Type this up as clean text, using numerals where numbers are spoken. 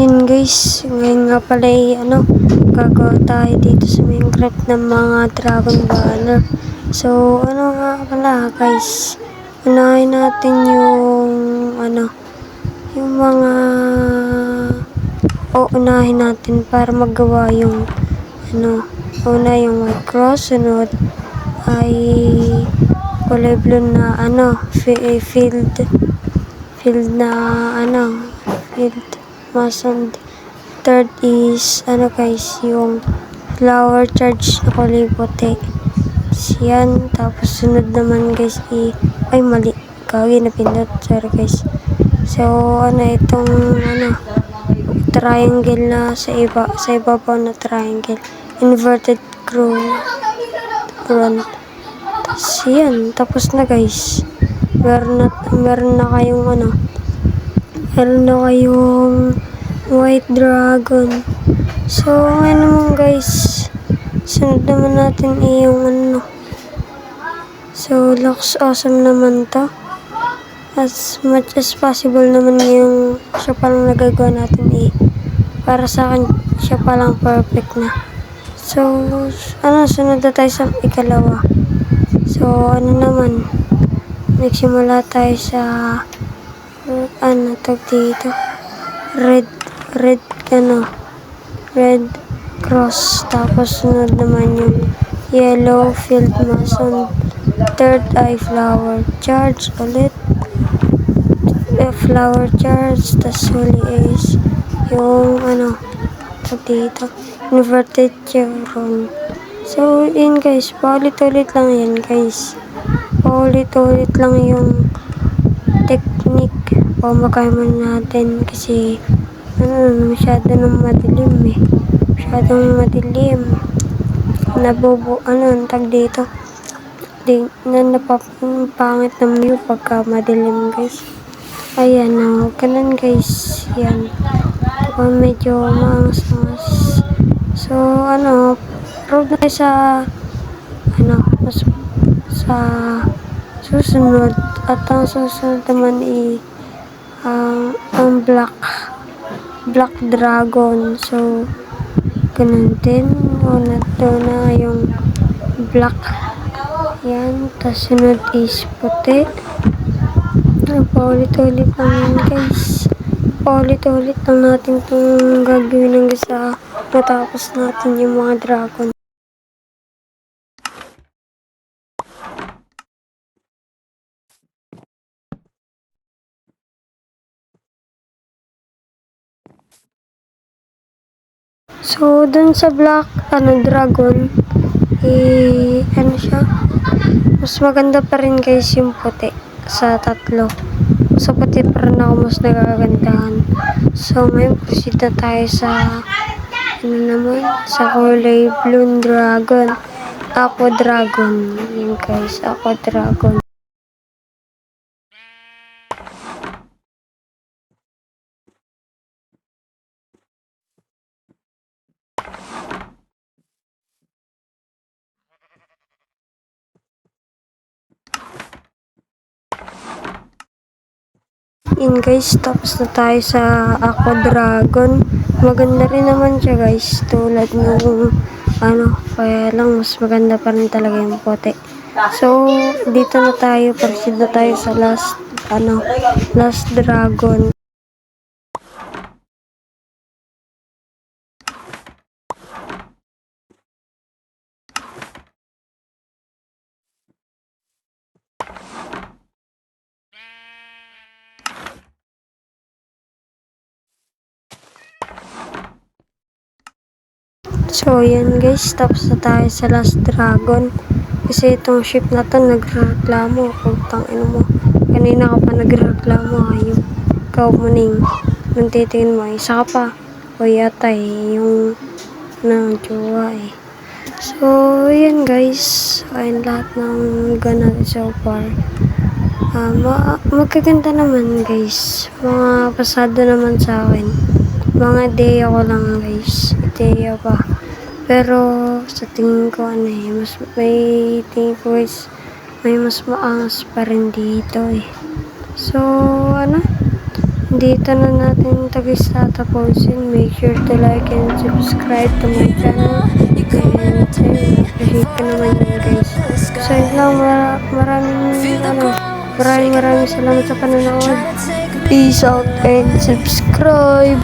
Yun guys, ngayon nga pala gagawa tayo dito sa Minecraft ng mga dragon banner. So, nga pala guys, unahin natin yung mga unahin natin para magawa yung una yung white cross, sunod ay kulay blue na field mason. Third is guys, yung flower charge na kulay puti. Yan, tapos sunod naman guys ay mali, na pindot, sorry guys. So itong triangle na sa ibabaw na triangle, inverted crown. Tapos yan, tapos na guys. Meron na kayong white dragon. So ngayon naman guys, sunod naman natin yung so looks awesome naman to. As much as possible naman yung siya palang nagagawa natin para sa akin siya palang perfect na. So sunod na tayo sa ikalawa. So naman, nagsimula tayo sa dito, red cross, tapos sunod naman yung yellow field mason. Third ay flower charge ulit, flower charge, tas huli is yung dito, inverted chevron. So yun guys, paulit-ulit lang yan guys, paulit-ulit lang yung technique. Pamakaman natin kasi masyadong madilim tag dito, napapangit ng view pagka madilim guys. Ayan ganun guys, yan medyo maangas. So proud na sa sa susunod, at ang susunod naman ang black dragon. So ganun din, na yung black, yan, tas sunod is puti. Paulit-ulit lang yan guys, paulit-ulit lang natin itong gagawin hanggang sa matapos natin yung mga dragon. So dun sa black dragon, siya, mas maganda pa rin guys yung puti sa tatlo. Sa puti pa rin ako mas nagagandahan. So ngayon proceed na tayo sa sa kulay blue dragon, aqua dragon. Yun guys, aqua dragon. Yun guys, tapos na tayo sa aqua dragon. Maganda rin naman siya guys, tulad nung kaya lang mas maganda pa rin talaga yung puti. So dito na tayo, proceed na tayo sa last dragon. So yan guys, tapos na tayo sa last dragon. Kasi itong ship na to nagreklamo. Pagtang mo, kanina ka pa nagreklamo, yung ikaw muning nung titingin mo, isa ka pa o yata yung jowa So yan guys, ayun lahat ng gana so far. Magkaganda naman guys, mga pasado naman sa akin, mga day ako lang guys, day pa. Pero sa tingin ko mas may tingin ko guys, may mas maangas pa rin dito So dito na natin ito guys tatapusin. Make sure to like and subscribe to my channel. And appreciate ko naman yun guys. So yun lang, maraming salamat sa panonood. Peace out and subscribe.